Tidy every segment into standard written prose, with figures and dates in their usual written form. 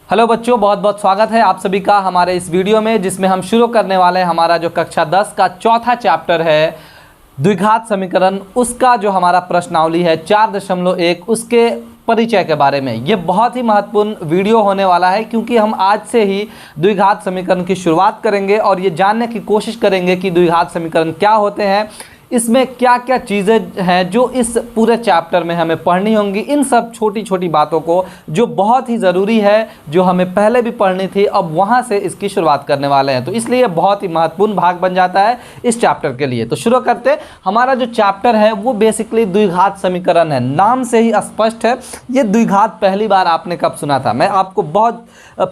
Hello बच्चों, बहुत बहुत स्वागत है आप सभी का हमारे इस वीडियो में, जिसमें हम शुरू करने वाले हैं हमारा जो कक्षा 10 का चौथा चैप्टर है द्विघात समीकरण। उसका जो हमारा प्रश्नावली है 4.1 उसके परिचय के बारे में। ये बहुत ही महत्वपूर्ण वीडियो होने वाला है, क्योंकि हम आज से ही द्विघात समीकरण की शुरुआत करेंगे और ये जानने की कोशिश करेंगे कि द्विघात समीकरण क्या होते हैं, इसमें क्या क्या चीज़ें हैं जो इस पूरे चैप्टर में हमें पढ़नी होंगी। इन सब छोटी छोटी बातों को जो बहुत ही ज़रूरी है, जो हमें पहले भी पढ़नी थी, अब वहाँ से इसकी शुरुआत करने वाले हैं, तो इसलिए बहुत ही महत्वपूर्ण भाग बन जाता है इस चैप्टर के लिए। तो शुरू करते, हमारा जो चैप्टर है वो बेसिकली द्विघात समीकरण है। नाम से ही स्पष्ट है, ये द्विघात पहली बार आपने कब सुना था। मैं आपको बहुत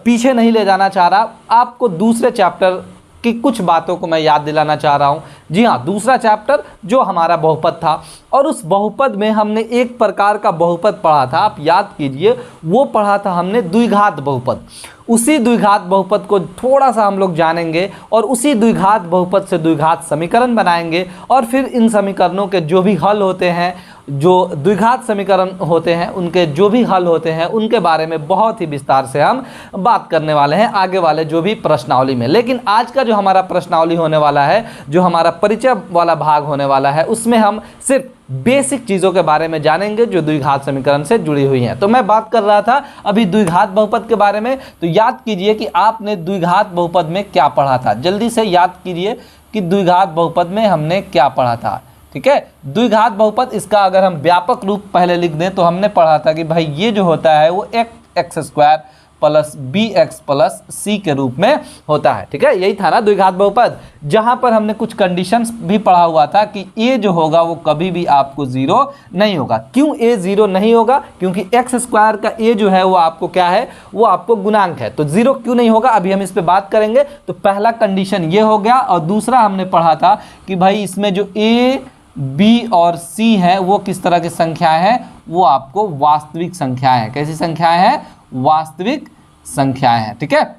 पीछे नहीं ले जाना चाह रहा, आपको दूसरे चैप्टर कि कुछ बातों को मैं याद दिलाना चाह रहा हूँ। जी हाँ, दूसरा चैप्टर जो हमारा बहुपद था, और उस बहुपद में हमने एक प्रकार का बहुपद पढ़ा था, आप याद कीजिए, वो पढ़ा था हमने द्विघात बहुपद। उसी द्विघात बहुपद को थोड़ा सा हम लोग जानेंगे और उसी द्विघात बहुपद से द्विघात समीकरण बनाएंगे, और फिर इन समीकरणों के जो भी हल होते हैं, जो द्विघात समीकरण होते हैं उनके जो भी हल होते हैं, उनके बारे में बहुत ही विस्तार से हम बात करने वाले हैं आगे वाले जो भी प्रश्नावली में। लेकिन आज का जो हमारा प्रश्नावली होने वाला है, जो हमारा परिचय वाला भाग होने वाला है, उसमें हम सिर्फ बेसिक चीज़ों के बारे में जानेंगे जो द्विघात समीकरण से जुड़ी हुई हैं। तो मैं बात कर रहा था अभी द्विघात बहुपद के बारे में, तो याद कीजिए कि आपने द्विघात बहुपद में क्या पढ़ा था। जल्दी से याद कीजिए कि द्विघात बहुपद में हमने क्या पढ़ा था। ठीक है, द्विघात बहुपद, इसका अगर हम व्यापक रूप पहले लिख दें तो हमने पढ़ा था कि भाई ये जो होता है वो x square plus b x plus c के रूप में होता है। ठीक है, यही था ना द्विघात बहुपद, जहां पर हमने कुछ कंडीशंस भी पढ़ा हुआ था कि ए जो होगा वो कभी भी आपको जीरो नहीं होगा। क्यों ए जीरो नहीं होगा? क्योंकि एक्स स्क्वायर का ए जो है वो आपको क्या है, वो आपको गुणांक है, तो जीरो क्यों नहीं होगा अभी हम इस पर बात करेंगे। तो पहला कंडीशन ये हो गया, और दूसरा हमने पढ़ा था कि भाई इसमें जो ए बी और सी है वो किस तरह की संख्याएं हैं, वो आपको वास्तविक संख्याएं हैं। कैसी संख्याएं हैं? वास्तविक संख्याएं हैं। ठीक है,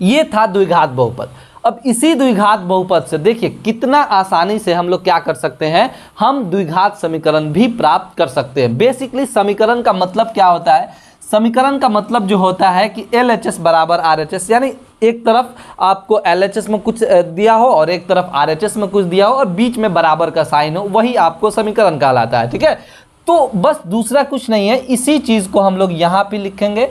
ये था द्विघात बहुपद। अब इसी द्विघात बहुपद से देखिए कितना आसानी से हम लोग क्या कर सकते हैं, हम द्विघात समीकरण भी प्राप्त कर सकते हैं। बेसिकली समीकरण का मतलब क्या होता है? समीकरण का मतलब जो होता है कि LHS बराबर RHS, यानी एक तरफ आपको LHS में कुछ दिया हो और एक तरफ RHS में कुछ दिया हो और बीच में बराबर का साइन हो, वही आपको समीकरण कहलाता है। ठीक है, तो बस दूसरा कुछ नहीं है, इसी चीज़ को हम लोग यहाँ पे लिखेंगे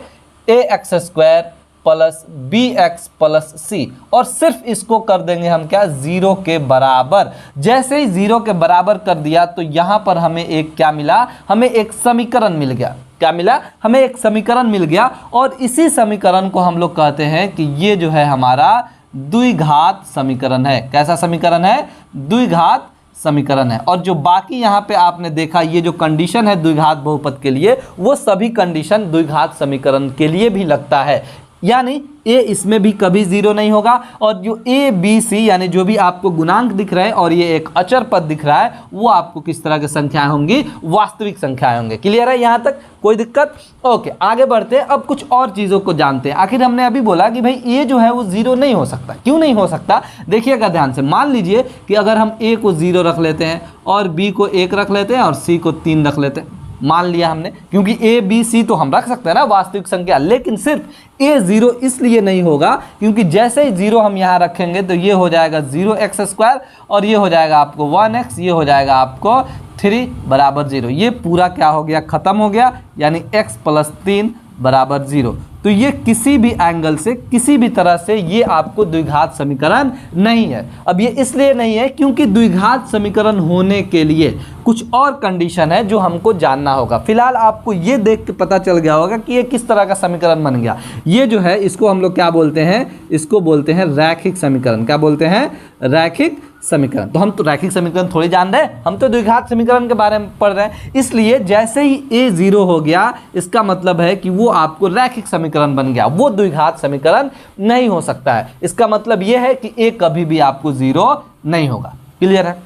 ax square plus b x plus c, और सिर्फ इसको कर देंगे हम क्या, जीरो के बराबर। जैसे ही जीरो के बराबर कर दिया तो यहाँ पर हमें एक क्या मिला, हमें एक समीकरण मिल गया। क्या मिला? हमें एक समीकरण मिल गया, और इसी समीकरण को हम लोग कहते हैं कि ये जो है हमारा द्विघात समीकरण है। कैसा समीकरण है? द्विघात समीकरण है। और जो बाकी यहाँ पे आपने देखा ये जो कंडीशन है द्विघात बहुपद के लिए, वो सभी कंडीशन द्विघात समीकरण के लिए भी लगता है, यानी ए इसमें भी कभी जीरो नहीं होगा, और जो ए बी सी यानी जो भी आपको गुणांक दिख रहे हैं और ये एक अचर पद दिख रहा है, वो आपको किस तरह की संख्याएं होंगी, वास्तविक संख्याएं होंगी। क्लियर है यहाँ तक? कोई दिक्कत? ओके, आगे बढ़ते हैं, अब कुछ और चीज़ों को जानते हैं। आखिर हमने अभी बोला कि भाई ए जो है वो जीरो नहीं हो सकता। क्यों नहीं हो सकता? देखिएगा ध्यान से, मान लीजिए कि अगर हम ए को जीरो रख लेते हैं और बी को 1 रख लेते हैं और सी को 3 रख लेते हैं, मान लिया हमने, क्योंकि ए बी सी तो हम रख सकते हैं ना वास्तविक संख्या, लेकिन सिर्फ ए जीरो इसलिए नहीं होगा क्योंकि जैसे ही जीरो हम यहाँ रखेंगे तो ये हो जाएगा 0x स्क्वायर, और ये हो जाएगा आपको 1x, ये हो जाएगा आपको 3 बराबर 0। ये पूरा क्या हो गया, खत्म हो गया, यानी x प्लस 3 बराबर 0। तो ये किसी भी एंगल से, किसी भी तरह से ये आपको द्विघात समीकरण नहीं है। अब ये इसलिए नहीं है क्योंकि द्विघात समीकरण होने के लिए कुछ और कंडीशन है जो हमको जानना होगा। फिलहाल आपको ये देख के पता चल गया होगा कि ये किस तरह का समीकरण बन गया। ये जो है इसको हम लोग क्या बोलते हैं, इसको बोलते हैं रैखिक समीकरण। क्या बोलते हैं? रैखिक समीकरण। तो हम तो रैखिक समीकरण थोड़ी जान रहे हैं, हम तो द्विघात समीकरण के बारे में पढ़ रहे हैं। इसलिए जैसे ही ए जीरो हो गया, इसका मतलब है कि वो आपको रैखिक समीकरण बन गया, वो द्विघात समीकरण नहीं हो सकता है। इसका मतलब ये है कि ए कभी भी आपको जीरो नहीं होगा। क्लियर है?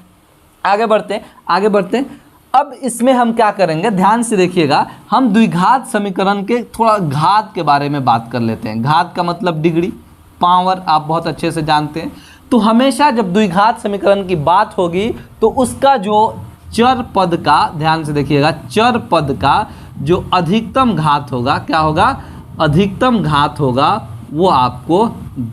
आगे बढ़ते हैं, आगे बढ़ते हैं। अब इसमें हम क्या करेंगे, ध्यान से देखिएगा, हम द्विघात समीकरण के थोड़ा घात के बारे में बात कर लेते हैं। घात का मतलब डिग्री, पावर, आप बहुत अच्छे से जानते हैं। तो हमेशा जब द्विघात समीकरण की बात होगी तो उसका जो चर पद का, ध्यान से देखिएगा, चर पद का जो अधिकतम घात होगा, क्या होगा, अधिकतम घात होगा वो आपको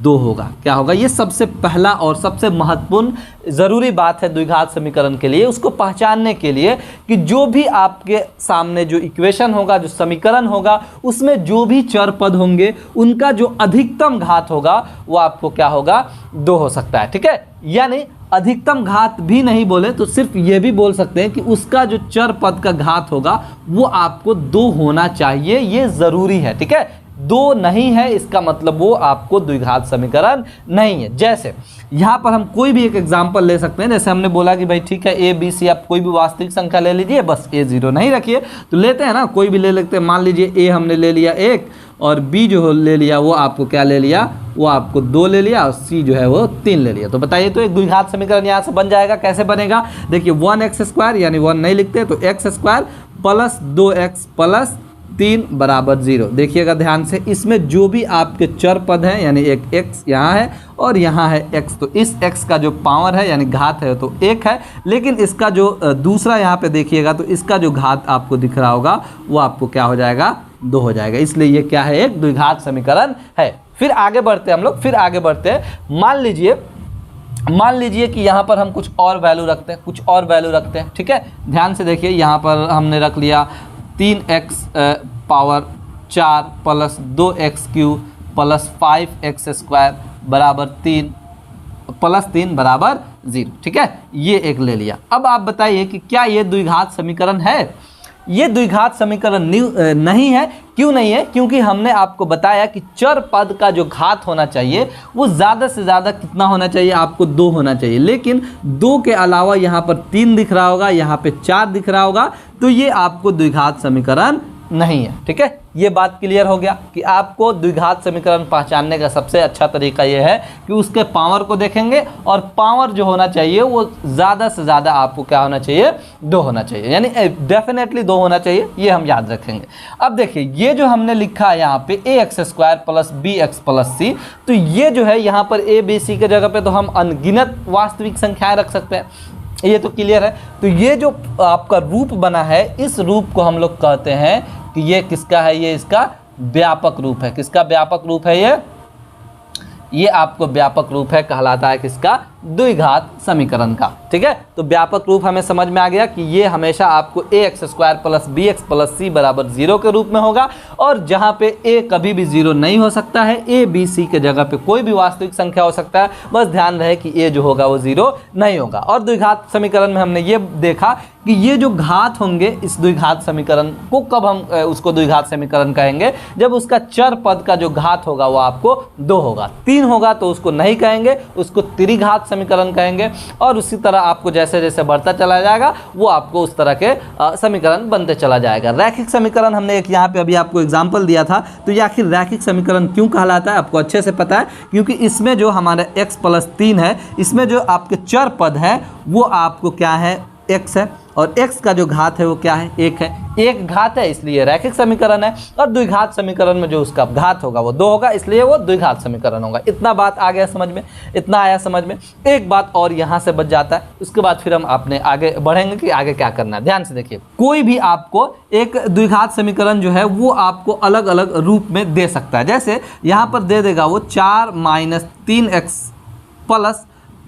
2 होगा। क्या होगा? ये सबसे पहला और सबसे महत्वपूर्ण ज़रूरी बात है द्विघात समीकरण के लिए, उसको पहचानने के लिए कि जो भी आपके सामने जो इक्वेशन होगा, जो समीकरण होगा, उसमें जो भी चर पद होंगे उनका जो अधिकतम घात होगा वो आपको क्या होगा? 2 हो सकता है। ठीक है, यानी अधिकतम घात भी नहीं बोले तो सिर्फ ये भी बोल सकते हैं कि उसका जो चर पद का घात होगा वो आपको 2 होना चाहिए, ये ज़रूरी है। ठीक है, 2 नहीं है इसका मतलब वो आपको द्विघात समीकरण नहीं है। जैसे यहाँ पर हम कोई भी एक एग्जांपल ले सकते हैं, जैसे हमने बोला कि भाई ठीक है ए बी सी आप कोई भी वास्तविक संख्या ले लीजिए, बस ए 0 नहीं रखिए, तो लेते हैं ना, कोई भी ले लेते हैं। मान लीजिए ए हमने ले लिया 1 और बी जो ले लिया वो आपको क्या ले लिया? वो आपको 2 ले लिया और सी जो है वो 3 ले लिया। तो बताइए तो एक द्विघात समीकरण यहाँ से बन जाएगा। कैसे बनेगा? देखिए 1x² यानी 1 नहीं लिखते तो x² प्लस 2x प्लस 3 बराबर 0। देखिएगा ध्यान से, इसमें जो भी आपके चर पद हैं यानी एक x यहाँ है और यहाँ है x, तो इस x का जो पावर है यानी घात है तो 1 है, लेकिन इसका जो दूसरा यहाँ पे देखिएगा तो इसका जो घात आपको दिख रहा होगा वो आपको क्या हो जाएगा? 2 हो जाएगा। इसलिए ये क्या है? एक द्विघात समीकरण है। फिर आगे बढ़ते हैं हम लोग, फिर आगे बढ़ते हैं। मान लीजिए कि यहाँ पर हम कुछ और वैल्यू रखते हैं, ठीक है। ध्यान से देखिए, यहाँ पर हमने रख लिया 3x power 4 plus 2x³ plus 5x² बराबर 3 प्लस 3 बराबर 0। ठीक है, ये एक ले लिया। अब आप बताइए कि क्या ये द्विघात समीकरण है? ये द्विघात समीकरण नहीं है। क्यों नहीं है? क्योंकि हमने आपको बताया कि चर पद का जो घात होना चाहिए वो ज़्यादा से ज़्यादा कितना होना चाहिए? आपको 2 होना चाहिए, लेकिन 2 के अलावा यहाँ पर 3 दिख रहा होगा, यहाँ पे 4 दिख रहा होगा, तो ये आपको द्विघात समीकरण नहीं है। ठीक है, ये बात क्लियर हो गया कि आपको द्विघात समीकरण पहचानने का सबसे अच्छा तरीका ये है कि उसके पावर को देखेंगे और पावर जो होना चाहिए वो ज़्यादा से ज़्यादा आपको क्या होना चाहिए? 2 होना चाहिए, यानी डेफिनेटली 2 होना चाहिए, ये हम याद रखेंगे। अब देखिए ये जो हमने लिखा है यहाँ पे ax² plus bx plus c, तो ये जो है यहाँ पर a b c के जगह पे तो हम अनगिनत वास्तविक संख्याएं रख सकते हैं, ये तो क्लियर है। तो ये जो आपका रूप बना है, इस रूप को हम लोग कहते हैं कि ये किसका है? ये इसका व्यापक रूप है। किसका व्यापक रूप है? ये आपको व्यापक रूप है, कहलाता है किसका? द्विघात समीकरण का। ठीक है, तो व्यापक रूप हमें समझ में आ गया कि ये हमेशा आपको ax² plus bx plus c बराबर 0 के रूप में होगा, और जहाँ पे a कभी भी 0 नहीं हो सकता है, a b c के जगह पे कोई भी वास्तविक संख्या हो सकता है, बस ध्यान रहे कि a जो होगा वो 0 नहीं होगा। और द्विघात समीकरण में हमने ये देखा कि ये जो घात होंगे इस द्विघात समीकरण को, कब हम उसको द्विघात समीकरण कहेंगे? जब उसका चर पद का जो घात होगा वो आपको 2 होगा। 3 होगा तो उसको नहीं कहेंगे, उसको त्रिघात समीकरण कहेंगे। और उसी तरह आपको जैसे जैसे बढ़ता चला जाएगा वो आपको उस तरह के समीकरण बनते चला जाएगा। रैखिक समीकरण हमने एक यहाँ पे अभी आपको एग्जांपल दिया था, तो ये आखिर रैखिक समीकरण क्यों कहलाता है आपको अच्छे से पता है, क्योंकि इसमें जो हमारा x प्लस 3 है, इसमें जो आपके चर पद है वो आपको क्या है? x है, और x का जो घात है वो क्या है? 1 है। 1 घात है इसलिए रैखिक समीकरण है, और द्विघात समीकरण में जो उसका घात होगा वो 2 होगा, इसलिए वो द्विघात समीकरण होगा। इतना बात आ गया समझ में? इतना आया समझ में? एक बात और यहाँ से बच जाता है, उसके बाद फिर हम अपने आगे बढ़ेंगे कि आगे क्या करना है। ध्यान से देखिए, कोई भी आपको एक द्विघात समीकरण जो है वो आपको अलग अलग रूप में दे सकता है। जैसे यहाँ पर दे देगा वो 4 माइनस 3x प्लस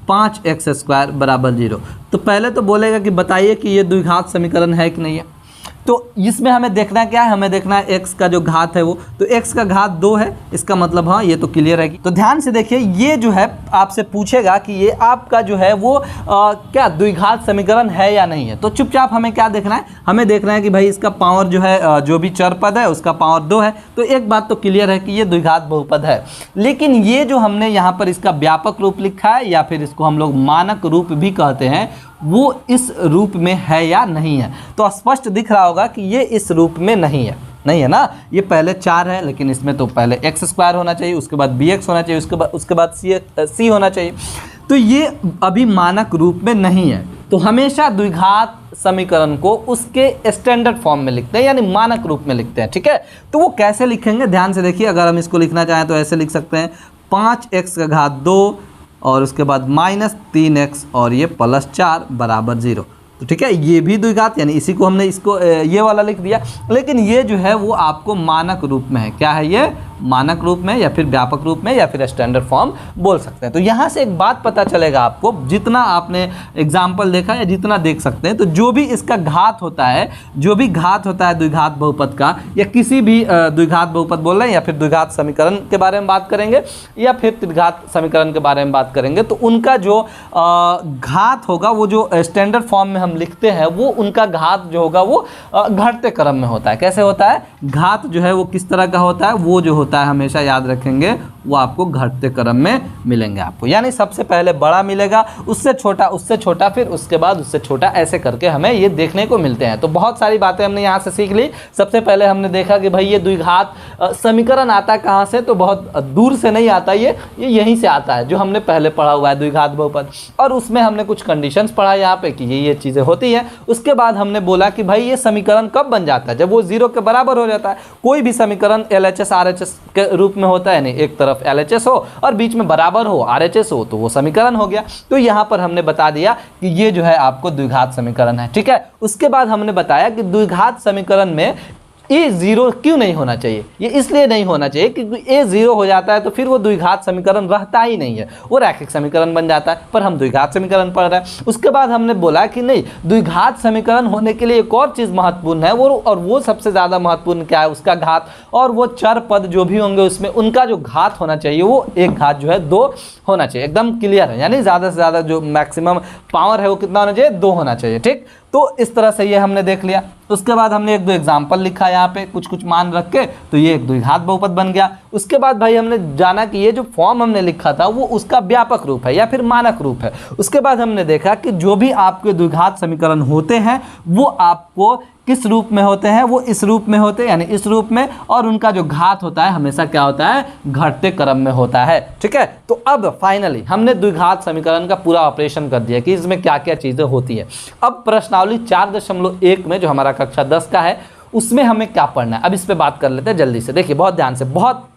5x² बराबर 0। तो पहले तो बोलेगा कि बताइए कि ये द्विघात समीकरण है कि नहीं है। तो इसमें हमें देखना क्या है? हमें देखना है x का जो घात है वो, तो x का घात 2 है, इसका मतलब हाँ ये तो क्लियर है। तो ध्यान से देखिए, ये जो है आपसे पूछेगा कि ये आपका जो है वो क्या द्विघात समीकरण है या नहीं है। तो चुपचाप हमें क्या देखना है? हमें देखना है कि भाई इसका पावर जो है जो भी चर पद है उसका पावर 2 है, तो एक बात तो क्लियर है कि ये द्विघात बहुपद है। लेकिन ये जो हमने यहाँ पर इसका व्यापक रूप लिखा है, या फिर इसको हम लोग मानक रूप भी कहते हैं, वो इस रूप में है या नहीं है। तो स्पष्ट दिख रहा होगा कि ये इस रूप में नहीं है ना। ये पहले 4 है, लेकिन इसमें तो पहले x² होना चाहिए, उसके बाद bx होना चाहिए, उसके बाद c होना चाहिए। तो ये अभी मानक रूप में नहीं है। तो हमेशा द्विघात समीकरण को उसके स्टैंडर्ड फॉर्म में लिखते हैं, यानी मानक रूप में लिखते हैं। ठीक है, तो वो कैसे लिखेंगे? ध्यान से देखिए, अगर हम इसको लिखना चाहें तो ऐसे लिख सकते हैं 5x का घात 2 और उसके बाद माइनस 3x और ये प्लस 4 बराबर 0। तो ठीक है, ये भी द्विघात, यानी इसी को हमने इसको ये वाला लिख दिया। लेकिन ये जो है वो आपको मानक रूप में है। क्या है ये? मानक रूप में, या फिर व्यापक रूप में, या फिर स्टैंडर्ड फॉर्म बोल सकते हैं। तो यहाँ से एक बात पता चलेगा आपको, जितना आपने एग्जाम्पल देखा या जितना देख सकते हैं, तो जो भी इसका घात होता है, जो भी घात होता है द्विघात बहुपद का, या किसी भी द्विघात बहुपद बोल रहे हैं, या फिर द्विघात समीकरण के बारे में बात करेंगे, या फिर त्रिघात समीकरण के बारे में बात करेंगे, तो उनका जो घात होगा, वो जो स्टैंडर्ड फॉर्म में हम लिखते हैं, वो उनका घात जो होगा वो घटते क्रम में होता है। कैसे होता है? घात जो है वो किस तरह का होता है? वो जो होता है, हमेशा याद रखेंगे, वो आपको घटते क्रम में मिलेंगे आपको। यानी सबसे पहले बड़ा मिलेगा, उससे छोटा, फिर उसके बाद उससे छोटा, ऐसे करके हमें ये देखने को मिलते हैं। तो बहुत सारी बातें हमने यहाँ से सीख ली। सबसे पहले हमने देखा कि भाई ये द्विघात समीकरण आता है कहाँ से, तो बहुत दूर से नहीं आता, ये यहीं से आता है, जो हमने पहले पढ़ा हुआ है द्विघात बहुपद। और उसमें हमने कुछ कंडीशंस पढ़ा यहाँ पे कि ये चीज़ें होती हैं। उसके बाद हमने बोला कि भाई ये समीकरण कब बन जाता है? जब वो 0 के बराबर हो जाता है। कोई भी समीकरण LHS RHS के रूप में होता है, नहीं, एक तरफ LHS हो और बीच में बराबर हो RHS हो, तो वो समीकरण हो गया। तो यहाँ पर हमने बता दिया कि ये जो है आपको द्विघात समीकरण है। ठीक है, उसके बाद हमने बताया कि द्विघात समीकरण में ए 0 क्यों नहीं होना चाहिए। ये इसलिए नहीं होना चाहिए क्योंकि ए 0 हो जाता है तो फिर वो द्विघात समीकरण रहता ही नहीं है, वो रैखिक समीकरण बन जाता है। पर हम द्विघात समीकरण पढ़ रहे हैं। उसके बाद हमने बोला कि नहीं, द्विघात समीकरण होने के लिए एक और चीज़ महत्वपूर्ण है, वो सबसे ज़्यादा महत्वपूर्ण क्या है? उसका घात। और वो चर पद जो भी होंगे उसमें उनका जो घात होना चाहिए, वो एक घात जो है 2 होना चाहिए। एकदम क्लियर है, यानी ज़्यादा से ज़्यादा जो मैक्सिमम पावर है वो कितना होना चाहिए? 2 होना चाहिए। ठीक, तो इस तरह से ये हमने देख लिया। उसके बाद हमने 1-2 एग्जाम्पल लिखा यहाँ पे, कुछ मान रख के, तो ये एक द्विघात बहुपद बन गया। उसके बाद भाई हमने जाना कि ये जो फॉर्म हमने लिखा था वो उसका व्यापक रूप है या फिर मानक रूप है। उसके बाद हमने देखा कि जो भी आपके द्विघात समीकरण होते हैं वो आपको किस रूप में होते हैं? वो इस रूप में होते हैं, यानी इस रूप में, और उनका जो घात होता है हमेशा क्या होता है? घटते क्रम में होता है। ठीक है, तो अब फाइनली हमने द्विघात समीकरण का पूरा ऑपरेशन कर दिया कि इसमें क्या क्या चीज़ें होती है। अब प्रश्नावली 4.1 में जो हमारा कक्षा 10 का है उसमें हमें क्या पढ़ना है, अब इस पर बात कर लेते हैं जल्दी से। देखिए बहुत ध्यान से, बहुत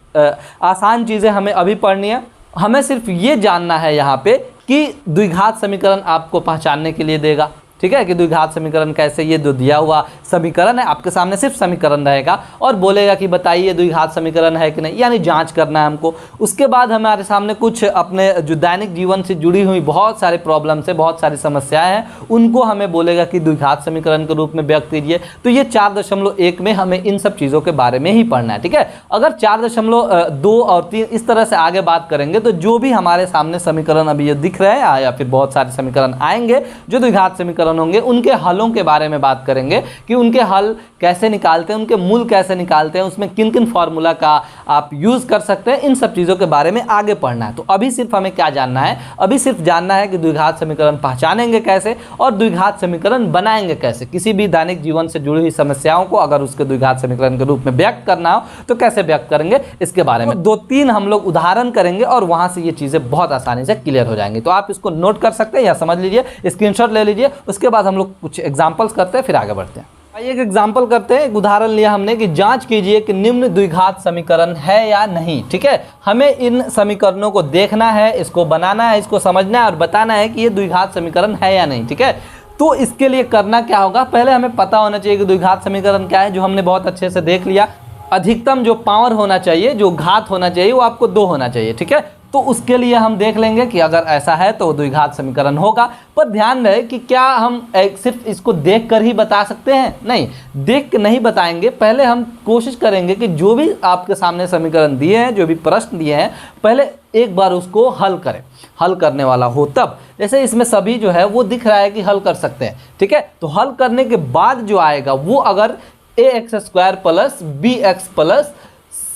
आसान चीज़ें हमें अभी पढ़नी है। हमें सिर्फ ये जानना है यहाँ पे कि द्विघात समीकरण आपको पहचानने के लिए देगा। ठीक है, कि द्विघात समीकरण कैसे, ये जो दिया हुआ समीकरण है आपके सामने सिर्फ समीकरण रहेगा और बोलेगा कि बताइए द्विघात समीकरण है कि नहीं, यानी जांच करना है हमको। उसके बाद हमारे सामने कुछ अपने जो दैनिक जीवन से जुड़ी हुई बहुत सारे प्रॉब्लम्स है, बहुत सारी समस्याएं हैं, उनको हमें बोलेगा कि द्विघात समीकरण के रूप में व्यक्त कीजिए। तो ये 4.1 में हमें इन सब चीज़ों के बारे में ही पढ़ना है। ठीक है, अगर 4.2 और 3 इस तरह से आगे बात करेंगे तो जो भी हमारे सामने समीकरण अभी ये दिख रहे हैं या फिर बहुत सारे समीकरण आएंगे जो द्विघात समीकरण होंगे, उनके हलों के बारे में बात करेंगे कि उनके हल कैसे निकालते हैं, उनके मूल कैसे निकालते हैं, उसमें किन किन फार्मूला का आप यूज कर सकते हैं, इन सब चीज़ों के बारे में आगे पढ़ना है। तो अभी सिर्फ हमें क्या जानना है? अभी सिर्फ जानना है कि द्विघात समीकरण पहचानेंगे कैसे और द्विघात समीकरण बनाएंगे कैसे। किसी भी दैनिक जीवन से जुड़ी हुई समस्याओं को अगर उसके द्विघात समीकरण के रूप में व्यक्त करना हो तो कैसे व्यक्त करेंगे, इसके बारे में 2-3 हम लोग उदाहरण करेंगे और वहां से ये चीज़ें बहुत आसानी से क्लियर हो जाएंगी। तो आप इसको नोट कर सकते हैं या समझ लीजिए, स्क्रीनशॉट ले लीजिए। उसके बाद हम लोग कुछ एग्जाम्पल्स करते हैं, फिर आगे बढ़ते हैं। आइए एक एग्जाम्पल करते हैं। एक उदाहरण लिया हमने कि जांच कीजिए कि निम्न द्विघात समीकरण है या नहीं। ठीक है, हमें इन समीकरणों को देखना है, इसको बनाना है, इसको समझना है और बताना है कि ये द्विघात समीकरण है या नहीं। ठीक है, तो इसके लिए करना क्या होगा? पहले हमें पता होना चाहिए कि द्विघात समीकरण क्या है, जो हमने बहुत अच्छे से देख लिया। अधिकतम जो पावर होना चाहिए, जो घात होना चाहिए, वो आपको 2 होना चाहिए। ठीक है, तो उसके लिए हम देख लेंगे कि अगर ऐसा है तो द्विघात समीकरण होगा। पर ध्यान रहे कि क्या हम सिर्फ इसको देख कर ही बता सकते हैं? नहीं, देख के नहीं बताएंगे। पहले हम कोशिश करेंगे कि जो भी आपके सामने समीकरण दिए हैं, जो भी प्रश्न दिए हैं, पहले एक बार उसको हल करें। हल करने वाला हो तब, जैसे इसमें सभी जो है वो दिख रहा है कि हल कर सकते हैं। ठीक है, तो हल करने के बाद जो आएगा वो अगर ax² plus bx plus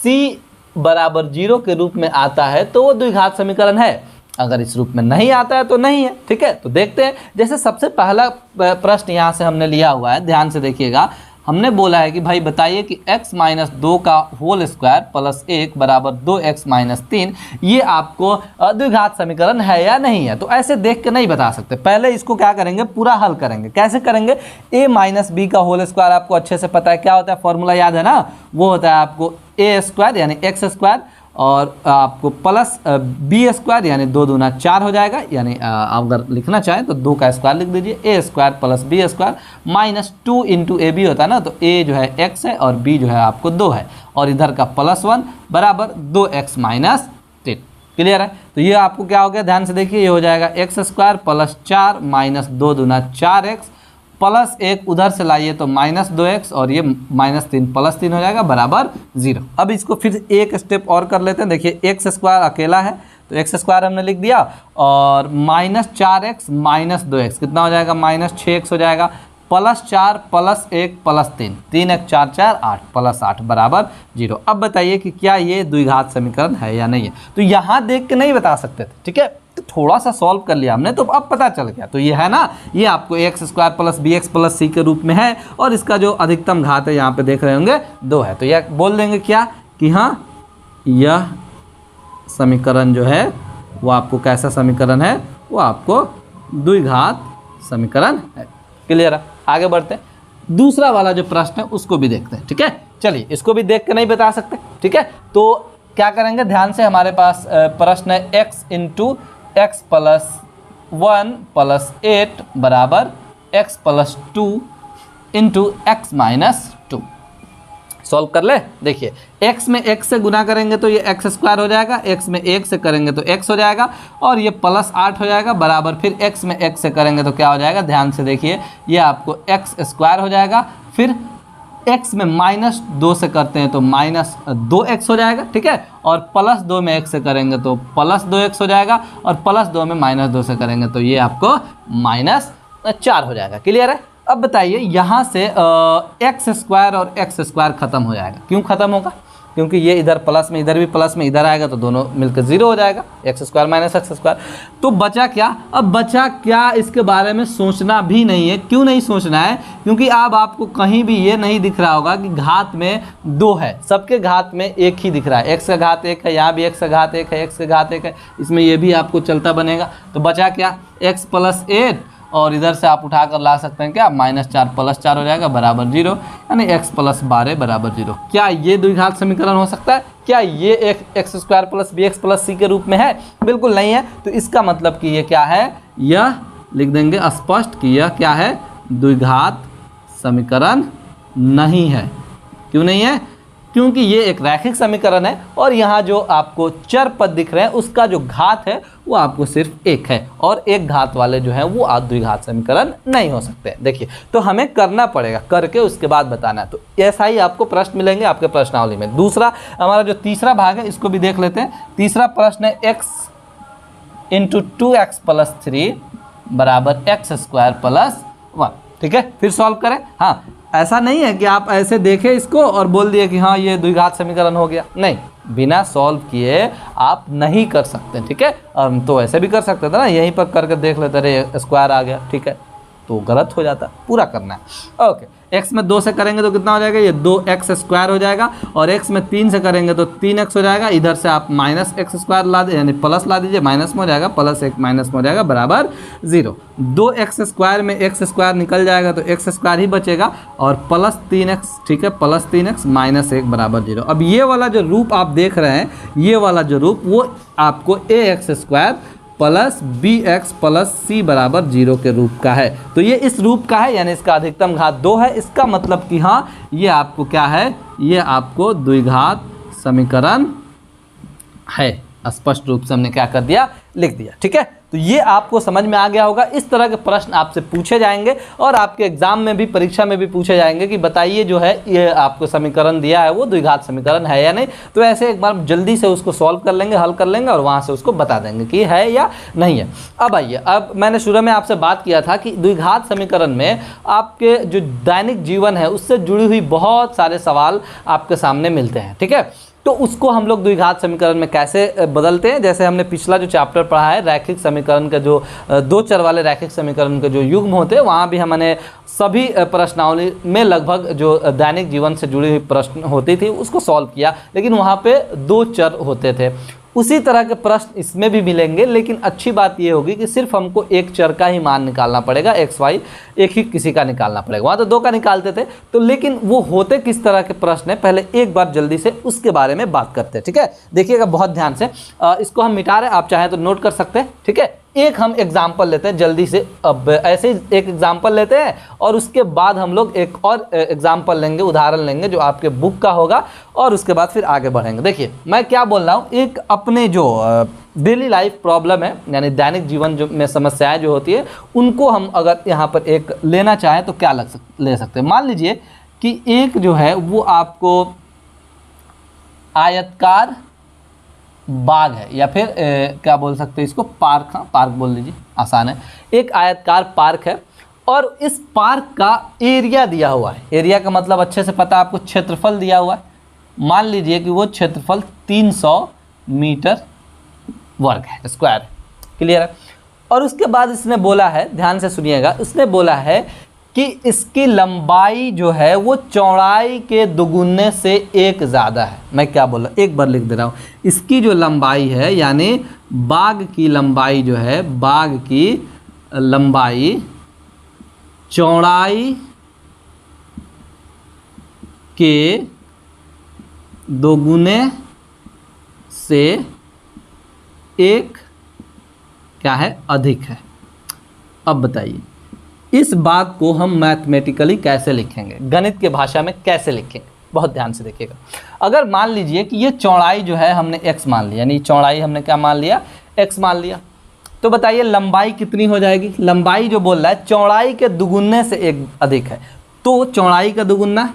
c बराबर 0 के रूप में आता है तो वो द्विघात समीकरण है। अगर इस रूप में नहीं आता है तो नहीं है। ठीक है, तो देखते हैं। जैसे सबसे पहला प्रश्न यहाँ से हमने लिया हुआ है, ध्यान से देखिएगा। हमने बोला है कि भाई बताइए कि x-2 का होल स्क्वायर प्लस 1 बराबर 2x-3 ये आपको द्विघात समीकरण है या नहीं है। तो ऐसे देख के नहीं बता सकते, पहले इसको क्या करेंगे, पूरा हल करेंगे। कैसे करेंगे? a-b का होल स्क्वायर आपको अच्छे से पता है क्या होता है, फॉर्मूला याद है ना, वो होता है आपको a² यानी x² और आपको प्लस बी स्क्वायर यानी 2 दूना 4 हो जाएगा, यानी अगर लिखना चाहें तो 2 का स्क्वायर लिख दीजिए, a square plus b square minus 2 into a b होता है ना, तो ए जो है x है और b जो है आपको 2 है, और इधर का +1 बराबर 2x माइनस 10। क्लियर है? तो ये आपको क्या हो गया, ध्यान से देखिए, ये हो जाएगा x स्क्वायर प्लस 4 माइनस 2 दूना 4x प्लस 1 उधर से लाइए तो माइनस 2x और ये -3 प्लस 3 हो जाएगा बराबर 0। अब इसको फिर एक स्टेप और कर लेते हैं। देखिए x स्क्वायर अकेला है तो x स्क्वायर हमने लिख दिया, और -4x माइनस 2x कितना हो जाएगा, -6x हो जाएगा, प्लस 4 प्लस 1 प्लस 3, 3 1 4 4 8 प्लस 8 बराबर 0। अब बताइए कि क्या ये द्विघात समीकरण है या नहीं है। तो यहाँ देख के नहीं बता सकते थे, ठीक है, तो थोड़ा सा सॉल्व कर लिया हमने तो अब पता चल गया। तो ये है ना, ये आपको x square plus b x plus c के रूप में है, और इसका जो अधिकतम घात है यहाँ पे देख रहे होंगे 2 है। तो यह बोल देंगे क्या कि हाँ यह समीकरण जो है वो आपको कैसा समीकरण है, वो आपको द्विघात समीकरण है। क्लियर है? आगे बढ़ते हैं, दूसरा वाला जो प्रश्न है उसको भी देखते हैं। ठीक है, चलिए इसको भी देख के नहीं बता सकते। ठीक है, तो क्या करेंगे, ध्यान से, हमारे पास प्रश्न है x into x plus 1 plus 8 बराबर x plus 2 into x minus 2। Solve कर ले। देखिए x में x से गुना करेंगे तो ये x स्क्वायर हो जाएगा, x में 1 से करेंगे तो x हो जाएगा, और ये प्लस 8 हो जाएगा बराबर, फिर x में x से करेंगे तो क्या हो जाएगा, ध्यान से देखिए, ये आपको x स्क्वायर हो जाएगा, फिर x में -2 से करते हैं तो -2x हो जाएगा। ठीक है, और प्लस 2 में x से करेंगे तो प्लस 2x हो जाएगा, और प्लस 2 में -2 से करेंगे तो ये आपको -4 हो जाएगा। क्लियर है? अब बताइए, यहाँ से एक्स स्क्वायर और एक्स स्क्वायर खत्म हो जाएगा। क्यों खत्म होगा? क्योंकि ये इधर प्लस में, इधर भी प्लस में, इधर आएगा तो दोनों मिलकर 0 हो जाएगा, x square minus x square. तो बचा क्या? अब बचा क्या, इसके बारे में सोचना भी नहीं है। क्यों नहीं सोचना है? क्योंकि अब आपको कहीं भी ये नहीं दिख रहा होगा कि घात में 2 है, सबके घात में 1 ही दिख रहा है। एक्स का घात 1 है, यहाँ भी एक्स का घात 1 है, एक्स का घात 1 है, इसमें ये भी आपको चलता बनेगा। तो बचा क्या, एक्स प्लस 8, और इधर से आप उठा कर ला सकते हैं क्या, -4 प्लस 4 हो जाएगा बराबर 0, यानी x प्लस 12 बराबर 0। क्या ये द्विघात समीकरण हो सकता है? क्या ये एक x square plus b x plus c के रूप में है? बिल्कुल नहीं है। तो इसका मतलब कि ये क्या है, यह लिख देंगे स्पष्ट कि यह क्या है, द्विघात समीकरण नहीं है। क्यों नहीं है? क्योंकि ये एक रैखिक समीकरण है, और यहाँ जो आपको चर पद दिख रहे हैं उसका जो घात है वो आपको सिर्फ 1 है, और एक घात वाले जो है वो द्विघात समीकरण नहीं हो सकते। देखिए, तो हमें करना पड़ेगा, करके उसके बाद बताना है। तो ऐसा ही आपको प्रश्न मिलेंगे आपके प्रश्नावली में। दूसरा हमारा जो तीसरा भाग है इसको भी देख लेते हैं। तीसरा प्रश्न है x इंटू 2x प्लस 3 बराबर एक्स स्क्वायर प्लस 1। ठीक है, फिर सॉल्व करें। हाँ, ऐसा नहीं है कि आप ऐसे देखें इसको और बोल दिए कि हाँ ये द्विघात समीकरण हो गया। नहीं, बिना सॉल्व किए आप नहीं कर सकते। ठीक है, तो ऐसे भी कर सकते थे ना, यहीं पर करके देख लेते रहे, स्क्वायर आ गया। ठीक है, तो गलत हो जाता, पूरा करना है। ओके, x में 2 से करेंगे तो कितना हो जाएगा, ये 2x स्क्वायर हो जाएगा, और x में 3 से करेंगे तो 3x हो जाएगा। इधर से आप -x स्क्वायर ला दीजिए, यानी प्लस ला दीजिए, माइनस में हो जाएगा, प्लस 1 माइनस में हो जाएगा बराबर 0। 2x स्क्वायर में x स्क्वायर निकल जाएगा तो x स्क्वायर ही बचेगा, और प्लस 3x, ठीक है, प्लस 3x माइनस 1 बराबर 0। अब ये वाला जो रूप आप देख रहे हैं, ये वाला जो रूप, वो आपको ax square plus b x plus c बराबर 0 के रूप का है। तो ये इस रूप का है, यानी इसका अधिकतम घात 2 है। इसका मतलब कि हाँ ये आपको क्या है, ये आपको द्विघात समीकरण है। स्पष्ट रूप से हमने क्या कर दिया, लिख दिया। ठीक है, तो ये आपको समझ में आ गया होगा। इस तरह के प्रश्न आपसे पूछे जाएंगे, और आपके एग्जाम में भी, परीक्षा में भी पूछे जाएंगे कि बताइए जो है ये आपको समीकरण दिया है वो द्विघात समीकरण है या नहीं। तो ऐसे एक बार जल्दी से उसको सॉल्व कर लेंगे, हल कर लेंगे, और वहाँ से उसको बता देंगे कि है या नहीं है। अब आइए, अब मैंने शुरू में आपसे बात किया था कि द्विघात समीकरण में आपके जो दैनिक जीवन है उससे जुड़ी हुई बहुत सारे सवाल आपके सामने मिलते हैं। ठीक है, तो उसको हम लोग द्विघात समीकरण में कैसे बदलते हैं। जैसे हमने पिछला जो चैप्टर पढ़ा है रैखिक समीकरण का, जो 2 चर वाले रैखिक समीकरण के जो युग्म होते हैं, वहाँ भी हमने सभी प्रश्नावली में लगभग जो दैनिक जीवन से जुड़ी हुई प्रश्न होती थी उसको सॉल्व किया, लेकिन वहाँ पे 2 चर होते थे। उसी तरह के प्रश्न इसमें भी मिलेंगे, लेकिन अच्छी बात ये होगी कि सिर्फ हमको एक चर का ही मान निकालना पड़ेगा, एक्स वाई एक ही किसी का निकालना पड़ेगा। वहाँ तो दो का निकालते थे, तो लेकिन वो होते किस तरह के प्रश्न है पहले एक बार जल्दी से उसके बारे में बात करते हैं। ठीक है, देखिएगा बहुत ध्यान से, इसको हम मिटा रहे हैं, आप चाहें तो नोट कर सकते हैं। ठीक है, एक हम एग्जाम्पल लेते हैं जल्दी से, अब ऐसे ही एक एग्जाम्पल लेते हैं और उसके बाद हम लोग एक और एग्जाम्पल लेंगे, उदाहरण लेंगे जो आपके बुक का होगा, और उसके बाद फिर आगे बढ़ेंगे। देखिए मैं क्या बोल रहा हूँ, एक अपने जो डेली लाइफ प्रॉब्लम है, यानी दैनिक जीवन जो में समस्याएं जो होती है, उनको हम अगर यहाँ पर एक लेना चाहें तो क्या ले सकते हैं। मान लीजिए कि एक जो है वो आपको आयतकार बाग है, या फिर क्या बोल सकते हैं इसको, पार्क। हाँ, पार्क बोल लीजिए, आसान है। एक आयतकार पार्क है और इस पार्क का एरिया दिया हुआ है। एरिया का मतलब अच्छे से पता है आपको, क्षेत्रफल दिया हुआ है। मान लीजिए कि वो क्षेत्रफल 300 मीटर वर्ग है, स्क्वायर है। क्लियर है। और उसके बाद इसने बोला है, ध्यान से सुनिएगा, इसने बोला है कि इसकी लंबाई जो है वो चौड़ाई के दुगुने से एक ज़्यादा है। मैं क्या बोल रहा हूँ, एक बार लिख दे रहा हूँ। इसकी जो लंबाई है, यानी बाग की लंबाई जो है, बाग की लंबाई चौड़ाई के दोगुने से एक क्या है, अधिक है। अब बताइए इस बात को हम मैथमेटिकली कैसे लिखेंगे, गणित के भाषा में कैसे लिखेंगे। बहुत ध्यान से देखिएगा। अगर मान लीजिए कि ये चौड़ाई जो है हमने x मान लिया, यानी चौड़ाई हमने क्या मान लिया, x मान लिया, तो बताइए लंबाई कितनी हो जाएगी। लंबाई जो बोल रहा है चौड़ाई के दुगुने से एक अधिक है, तो चौड़ाई का दुगुना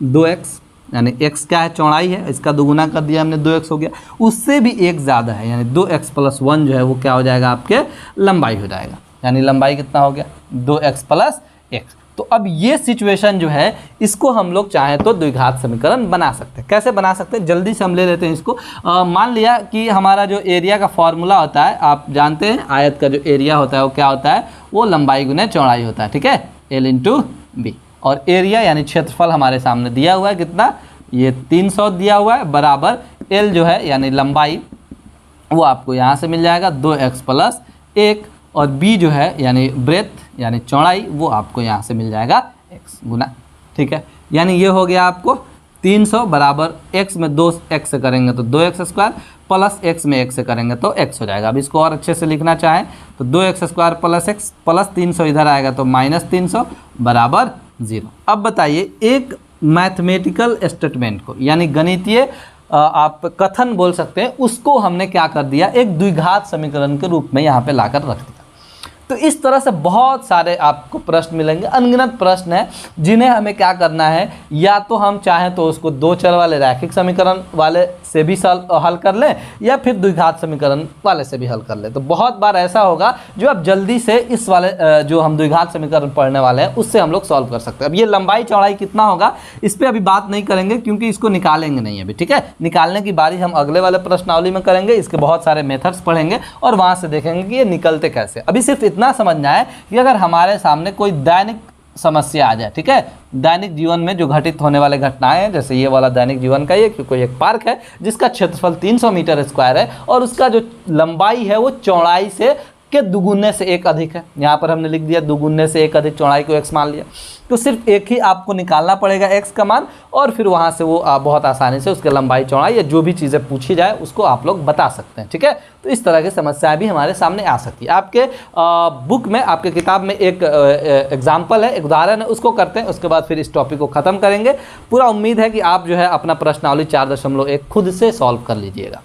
2x, यानी x क्या है, चौड़ाई है, इसका दुगुना कर दिया हमने, 2x हो गया। उससे भी एक ज़्यादा है, यानी 2x + 1 जो है वो क्या हो जाएगा, आपके लंबाई हो जाएगा। यानी लंबाई कितना हो गया, 2x + x। तो अब ये सिचुएशन जो है इसको हम लोग चाहें तो द्विघात समीकरण बना सकते हैं। कैसे बना सकते हैं, जल्दी से हम ले लेते हैं इसको। मान लिया कि हमारा जो एरिया का फॉर्मूला होता है, आप जानते हैं आयत का जो एरिया होता है वो क्या होता है, वो लंबाई गुने चौड़ाई होता है। ठीक है, L × B। और एरिया यानी क्षेत्रफल हमारे सामने दिया हुआ है, कितना, ये 300 दिया हुआ है, बराबर L जो है यानी लंबाई वो आपको यहाँ से मिल जाएगा 2x + 1, और b जो है यानी ब्रेथ यानी चौड़ाई वो आपको यहाँ से मिल जाएगा x गुना। ठीक है, यानी ये हो गया आपको 300 बराबर x में 2x से करेंगे तो 2x² प्लस x में 1 से करेंगे तो x हो जाएगा। अब इसको और अच्छे से लिखना चाहें तो 2x² + x प्लस 300 इधर आएगा तो -300 बराबर 0। अब बताइए एक मैथमेटिकल स्टेटमेंट को, यानी गणितीय आप कथन बोल सकते हैं, उसको हमने क्या कर दिया, एक द्विघात समीकरण के रूप में यहाँ पे लाकर रख दिया। तो इस तरह से बहुत सारे आपको प्रश्न मिलेंगे, अनगिनत प्रश्न हैं जिन्हें हमें क्या करना है, या तो हम चाहें तो उसको दो चर वाले रैखिक समीकरण वाले से भी हल कर लें, या फिर द्विघात समीकरण वाले से भी हल कर लें। तो बहुत बार ऐसा होगा जो आप जल्दी से इस वाले जो हम द्विघात समीकरण पढ़ने वाले हैं उससे हम लोग सॉल्व कर सकते हैं। अब ये लंबाई चौड़ाई कितना होगा इस पर अभी बात नहीं करेंगे, क्योंकि इसको निकालेंगे नहीं अभी। ठीक है, निकालने की बारी हम अगले वाले प्रश्नावली में करेंगे। इसके बहुत सारे मेथड्स पढ़ेंगे और वहाँ से देखेंगे कि ये निकलते कैसे। अभी सिर्फ इतना समझना है कि अगर हमारे सामने कोई दैनिक समस्या आ जाए, ठीक है, दैनिक जीवन में जो घटित होने वाले घटनाएं हैं, जैसे ये वाला दैनिक जीवन का ये कोई एक पार्क है जिसका क्षेत्रफल 300 मीटर स्क्वायर है और उसका जो लंबाई है वो चौड़ाई से के दुगुने से एक अधिक है। यहाँ पर हमने लिख दिया दुगुने से एक अधिक, चौड़ाई को x मान लिया। तो सिर्फ एक ही आपको निकालना पड़ेगा x का मान, और फिर वहाँ से वो बहुत आसानी से उसके लंबाई चौड़ाई या जो भी चीज़ें पूछी जाए उसको आप लोग बता सकते हैं। ठीक है, तो इस तरह की समस्याएं भी हमारे सामने आ सकती है। आपके बुक में, आपके किताब में एक एग्जाम्पल है, एक उदाहरण है, उसको करते हैं, उसके बाद फिर इस टॉपिक को ख़त्म करेंगे। पूरा उम्मीद है कि आप जो है अपना प्रश्नावली 4.1 खुद से सॉल्व कर लीजिएगा।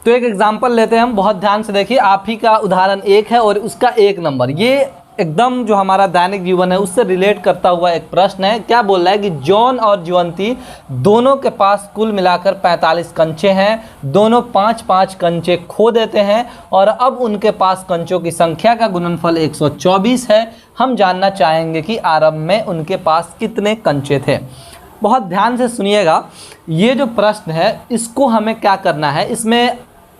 तो एक एग्जाम्पल लेते हैं हम, बहुत ध्यान से देखिए। आप ही का उदाहरण 1 है और उसका 1 नंबर, ये एकदम जो हमारा दैनिक जीवन है उससे रिलेट करता हुआ एक प्रश्न है। क्या बोल रहा है कि जॉन और ज्वंती दोनों के पास कुल मिलाकर 45 कंचे हैं, दोनों 5-5 कंचे खो देते हैं और अब उनके पास कंचों की संख्या का गुणनफल 124 है। हम जानना चाहेंगे कि आरंभ में उनके पास कितने कंचे थे। बहुत ध्यान से सुनिएगा, ये जो प्रश्न है इसको हमें क्या करना है, इसमें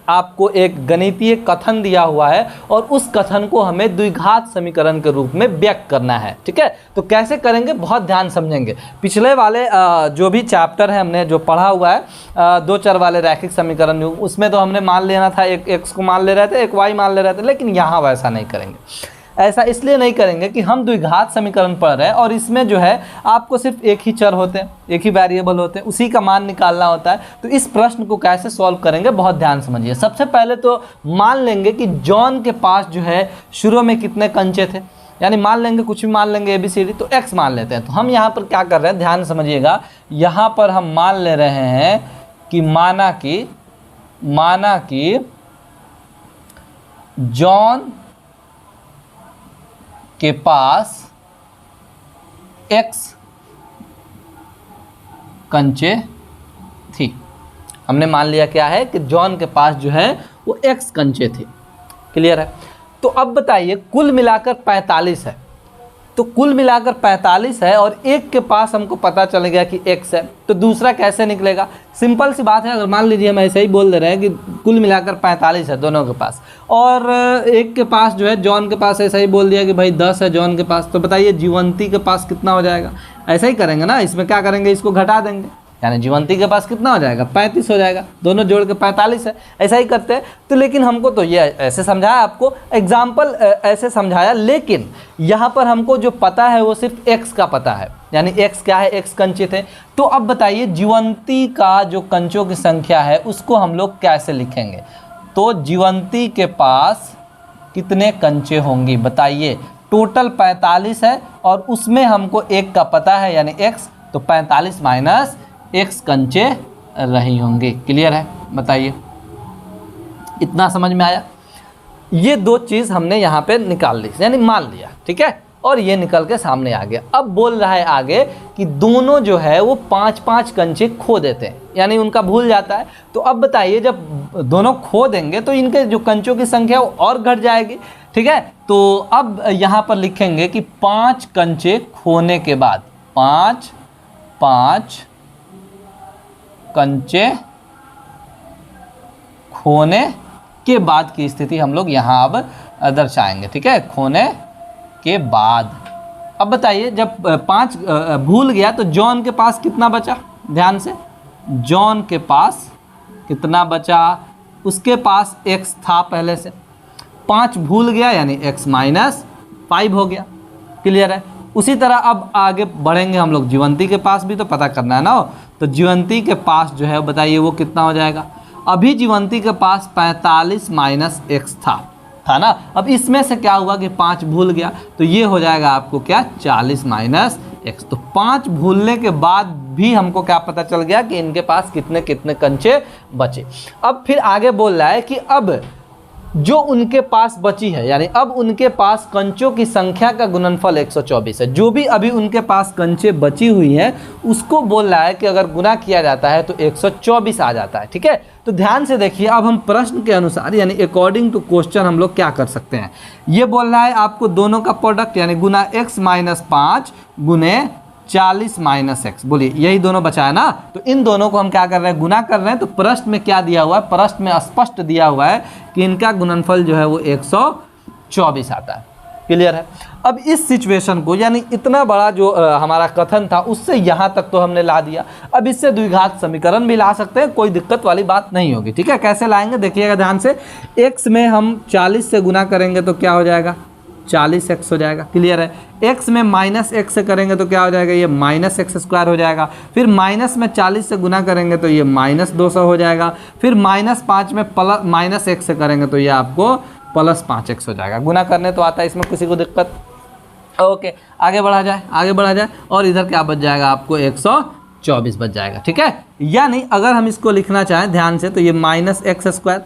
आपको एक गणितीय कथन दिया हुआ है और उस कथन को हमें द्विघात समीकरण के रूप में व्यक्त करना है। ठीक है, तो कैसे करेंगे बहुत ध्यान समझेंगे। पिछले वाले जो भी चैप्टर है हमने जो पढ़ा हुआ है दो चर वाले रैखिक समीकरण, उसमें तो हमने मान लेना था एक x को मान ले रहे थे, एक y मान ले रहे थे, लेकिन यहाँ वैसा नहीं करेंगे। ऐसा इसलिए नहीं करेंगे कि हम द्विघात समीकरण पढ़ रहे हैं और इसमें जो है आपको सिर्फ एक ही चर होते हैं, एक ही वेरिएबल होते हैं, उसी का मान निकालना होता है। तो इस प्रश्न को कैसे सॉल्व करेंगे बहुत ध्यान समझिए। सबसे पहले तो मान लेंगे कि जॉन के पास जो है शुरू में कितने कंचे थे, यानी मान लेंगे कुछ भी मान लेंगे ABCD, तो x मान लेते हैं। तो हम यहाँ पर क्या कर रहे हैं ध्यान समझिएगा, यहाँ पर हम मान ले रहे हैं कि माना कि जॉन के पास x कंचे थी। हमने मान लिया क्या है कि जॉन के पास जो है वो x कंचे थे। क्लियर है। तो अब बताइए कुल मिलाकर 45 है, तो कुल मिलाकर 45 है और एक के पास हमको पता चल गया कि x है, तो दूसरा कैसे निकलेगा। सिंपल सी बात है, अगर मान लीजिए हम ऐसे ही बोल दे रहे हैं कि कुल मिलाकर 45 है दोनों के पास, और एक के पास जो है जॉन के पास ऐसा ही बोल दिया कि भाई 10 है जॉन के पास, तो बताइए जीवंती के पास कितना हो जाएगा। ऐसा ही करेंगे ना, इसमें क्या करेंगे इसको घटा देंगे, यानी जीवंती के पास कितना हो जाएगा 35 हो जाएगा, दोनों जोड़ के 45 है। ऐसा ही करते हैं। तो लेकिन हमको तो ये ऐसे समझाया, आपको एग्जाम्पल ऐसे समझाया, लेकिन यहाँ पर हमको जो पता है वो सिर्फ x का पता है, यानी x क्या है, x कंचे थे। तो अब बताइए जीवंती का जो कंचों की संख्या है उसको हम लोग कैसे लिखेंगे। तो जीवंती के पास कितने कंचे होंगी बताइए। टोटल 45 है और उसमें हमको एक का पता है यानी x, तो 45 माइनस x कंचे रही होंगे। क्लियर है, बताइए इतना समझ में आया। ये दो चीज़ हमने यहाँ पे निकाल ली, यानी मान लिया, ठीक है, और ये निकल के सामने आ गया। अब बोल रहा है आगे कि दोनों जो है वो 5-5 कंचे खो देते हैं, यानी उनका भूल जाता है। तो अब बताइए जब दोनों खो देंगे तो इनके जो कंचों की संख्या वो और घट जाएगी। ठीक है, तो अब यहाँ पर लिखेंगे कि 5 कंचे खोने के बाद, 5 कंचे खोने के बाद की स्थिति हम लोग यहाँ अब दर्शाएंगे। ठीक है, खोने के बाद। अब बताइए जब 5 भूल गया तो जॉन के पास कितना बचा, ध्यान से, जॉन के पास कितना बचा, उसके पास x था पहले से, 5 भूल गया यानी x माइनस 5 हो गया। क्लियर है। उसी तरह अब आगे बढ़ेंगे हम लोग, जीवंती के पास भी तो पता करना है ना। तो जीवंती के पास जो है बताइए वो कितना हो जाएगा। अभी जीवंती के पास 45 माइनस x था ना। अब इसमें से क्या हुआ कि 5 भूल गया, तो ये हो जाएगा आपको क्या 40 माइनस x। तो 5 भूलने के बाद भी हमको क्या पता चल गया कि इनके पास कितने कितने कंचे बचे। अब फिर आगे बोल रहा है कि अब जो उनके पास बची है, यानी अब उनके पास कंचों की संख्या का गुणनफल 124 है। जो भी अभी उनके पास कंचे बची हुई है उसको बोल रहा है कि अगर गुना किया जाता है तो 124 आ जाता है। ठीक है, तो ध्यान से देखिए, अब हम प्रश्न के अनुसार यानी अकॉर्डिंग टू क्वेश्चन हम लोग क्या कर सकते हैं। ये बोल रहा है आपको दोनों का प्रोडक्ट यानी गुना x माइनस 5 गुने 40 माइनस x, बोलिए यही दोनों बचा है ना। तो इन दोनों को हम क्या कर रहे हैं, गुना कर रहे हैं। तो प्रश्न में क्या दिया हुआ है, प्रश्न में स्पष्ट दिया हुआ है कि इनका गुणनफल जो है वो 124 आता है। क्लियर है। अब इस सिचुएशन को यानी इतना बड़ा जो हमारा कथन था उससे यहाँ तक तो हमने ला दिया। अब इससे द्विघात समीकरण भी ला सकते हैं, कोई दिक्कत वाली बात नहीं होगी। ठीक है, कैसे लाएंगे देखिएगा ध्यान से। x में हम 40 से गुना करेंगे तो क्या हो जाएगा 40x हो जाएगा। क्लियर है। x में माइनस x से करेंगे तो क्या हो जाएगा, ये माइनस x स्क्वायर हो जाएगा। फिर माइनस में 40 से गुना करेंगे तो ये माइनस 200 हो जाएगा। फिर माइनस 5 में प्लस माइनस x से करेंगे तो ये आपको प्लस 5x हो जाएगा। गुना करने तो आता है, इसमें किसी को दिक्कत। ओके, आगे बढ़ा जाए और इधर क्या बच जाएगा आपको 124 बच जाएगा। ठीक है, यानी अगर हम इसको लिखना चाहें ध्यान से तो ये minus x square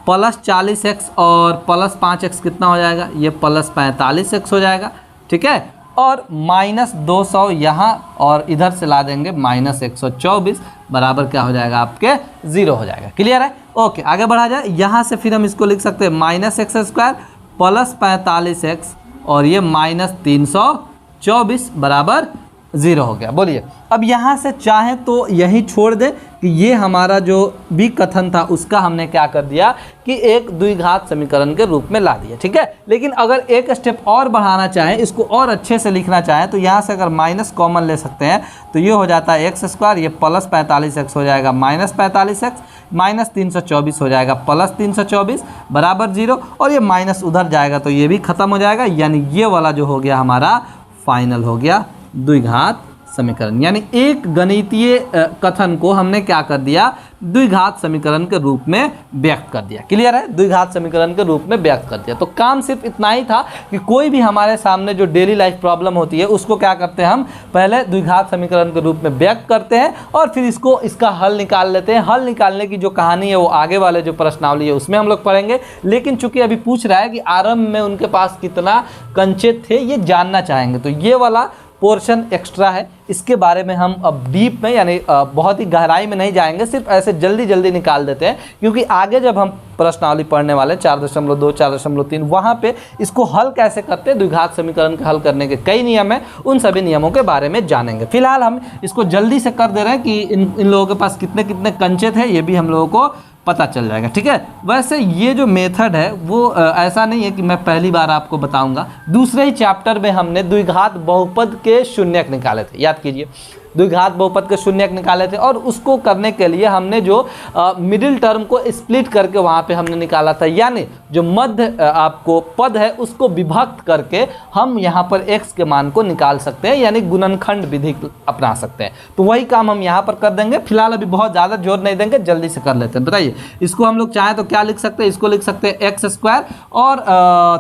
plus 40x और प्लस 5x कितना हो जाएगा, ये प्लस 45x हो जाएगा। ठीक है, और माइनस 200 यहाँ और इधर से ला देंगे माइनस 124 बराबर क्या हो जाएगा आपके 0 हो जाएगा। क्लियर है। ओके, आगे बढ़ा जाए। यहाँ से फिर हम इसको लिख सकते हैं minus x square plus 45x और ये माइनस 324 बराबर 0 हो गया। बोलिए अब यहाँ से चाहे तो यही छोड़ दे कि ये हमारा जो भी कथन था उसका हमने क्या कर दिया कि एक द्विघात समीकरण के रूप में ला दिया, ठीक है। लेकिन अगर एक स्टेप और बढ़ाना चाहें, इसको और अच्छे से लिखना चाहें, तो यहाँ से अगर माइनस कॉमन ले सकते हैं तो ये हो जाता है एक्स स्क्वायर, ये प्लस 45x हो जाएगा माइनस 45x, माइनस 324 हो जाएगा प्लस 324 बराबर 0, और ये माइनस उधर जाएगा तो ये भी खत्म हो जाएगा। यानी ये वाला जो हो गया हमारा फाइनल हो गया द्विघात समीकरण। यानी एक गणितीय कथन को हमने क्या कर दिया, द्विघात समीकरण के रूप में व्यक्त कर दिया। क्लियर है, द्विघात समीकरण के रूप में व्यक्त कर दिया। तो काम सिर्फ इतना ही था कि कोई भी हमारे सामने जो डेली लाइफ प्रॉब्लम होती है उसको क्या करते हैं, हम पहले द्विघात समीकरण के रूप में व्यक्त करते हैं और फिर इसका हल निकाल लेते हैं। हल निकालने की जो कहानी है वो आगे वाले जो प्रश्नावली है उसमें हम लोग पढ़ेंगे। लेकिन चूंकि अभी पूछ रहा है कि आरंभ में उनके पास कितना कंचे थे ये जानना चाहेंगे, तो ये वाला पोर्शन एक्स्ट्रा है, इसके बारे में हम अब डीप में यानी बहुत ही गहराई में नहीं जाएंगे, सिर्फ ऐसे जल्दी जल्दी निकाल देते हैं। क्योंकि आगे जब हम प्रश्नावली पढ़ने वाले 4.2 4.3 वहाँ पे इसको हल कैसे करते हैं, द्विघात समीकरण के हल करने के कई नियम हैं, उन सभी नियमों के बारे में जानेंगे। फिलहाल हम इसको जल्दी से कर दे रहे हैं कि इन लोगों के पास कितने कितने कंचे थे ये भी हम लोगों को पता चल जाएगा, ठीक है। वैसे ये जो मेथड है वो ऐसा नहीं है कि मैं पहली बार आपको बताऊंगा। दूसरे ही चैप्टर में हमने द्विघात बहुपद के शून्यक निकाले थे, याद कीजिए, द्विघात बहुपद के शून्यक निकाले थे। और उसको करने के लिए हमने जो मिडिल टर्म को स्प्लिट करके वहाँ पे हमने निकाला था, यानी जो मध्य आपको पद है उसको विभक्त करके हम यहाँ पर x के मान को निकाल सकते हैं, यानी गुणनखंड विधि अपना सकते हैं। तो वही काम हम यहाँ पर कर देंगे। फिलहाल अभी बहुत ज़्यादा जोर नहीं देंगे, जल्दी से कर लेते हैं। बताइए इसको हम लोग चाहें तो क्या लिख सकते हैं, इसको लिख सकते हैं एक्स स्क्वायर और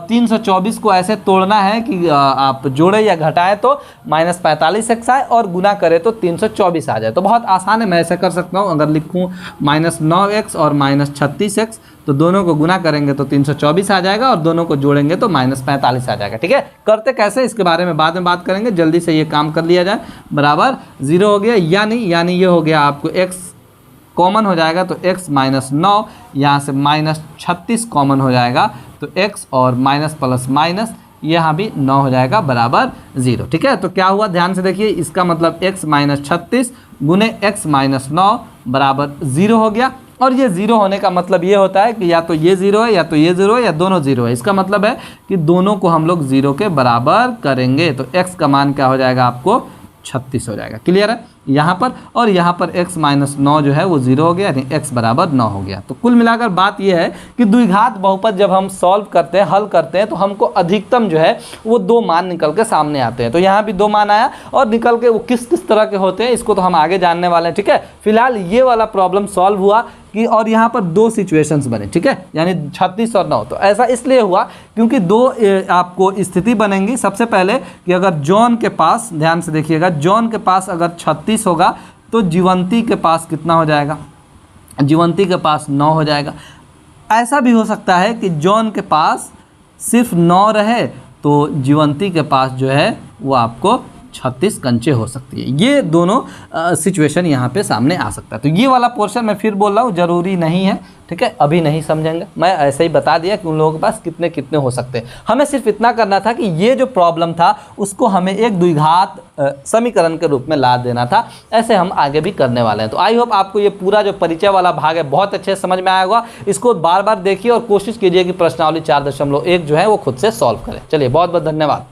324 को ऐसे तोड़ना है कि आप जोड़े या घटाएं तो माइनस 45x आए और गुना करें तो 324 आ जाए। तो बहुत आसान है, मैं ऐसे कर सकता हूँ। अगर लिखूँ माइनस 9x और माइनस 36x तो दोनों को गुना करेंगे तो 324 आ जाएगा और दोनों को जोड़ेंगे तो माइनस 45 आ जाएगा, ठीक है। करते कैसे इसके बारे में बाद में बात करेंगे, जल्दी से ये काम कर लिया जाए। बराबर 0 हो गया, यानी ये हो गया आपको x कॉमन हो जाएगा तो x माइनस 9, यहाँ से माइनस 36 कॉमन हो जाएगा तो x और माइनस प्लस माइनस यहाँ भी 9 हो जाएगा बराबर 0, ठीक है। तो क्या हुआ ध्यान से देखिए, इसका मतलब x माइनस 36 गुने x माइनस 9 बराबर 0 हो गया। और ये 0 होने का मतलब ये होता है कि या तो ये 0 है या तो ये 0 है या दोनों 0 है। इसका मतलब है कि दोनों को हम लोग 0 के बराबर करेंगे तो x का मान क्या हो जाएगा, आपको 36 हो जाएगा। क्लियर है यहाँ पर, और यहाँ पर x माइनस 9 जो है वो 0 हो गया, यानी x बराबर 9 हो गया। तो कुल मिलाकर बात यह है कि द्विघात बहुपद जब हम सॉल्व करते हैं, हल करते हैं, तो हमको अधिकतम जो है वो 2 मान निकल के सामने आते हैं। तो यहाँ भी 2 मान आया और निकल के वो किस किस तरह के होते हैं इसको तो हम आगे जानने वाले हैं, ठीक है। फिलहाल ये वाला प्रॉब्लम सॉल्व हुआ कि और यहाँ पर 2 सिचुएशंस बने, ठीक है, यानी 36 और 9। तो ऐसा इसलिए हुआ क्योंकि 2 आपको स्थिति बनेंगी। सबसे पहले कि अगर जॉन के पास, ध्यान से देखिएगा, जॉन के पास अगर 36 होगा तो जीवंती के पास कितना हो जाएगा, जीवंती के पास 9 हो जाएगा। ऐसा भी हो सकता है कि जॉन के पास सिर्फ 9 रहे तो जीवंती के पास जो है वो आपको 36 कंचे हो सकती है। ये दोनों सिचुएशन यहाँ पे सामने आ सकता है। तो ये वाला पोर्शन मैं फिर बोल रहा हूँ ज़रूरी नहीं है, ठीक है, अभी नहीं समझेंगे। मैं ऐसे ही बता दिया कि उन लोगों के पास कितने कितने हो सकते हैं। हमें सिर्फ इतना करना था कि ये जो प्रॉब्लम था उसको हमें एक द्विघात समीकरण के रूप में ला देना था। ऐसे हम आगे भी करने वाले हैं। तो आई होप आपको ये पूरा जो परिचय वाला भाग है बहुत अच्छे से समझ में आया होगा। इसको बार बार देखिए और कोशिश कीजिए कि प्रश्नावली 4.1 जो है वो खुद से सॉल्व करें। चलिए बहुत बहुत धन्यवाद।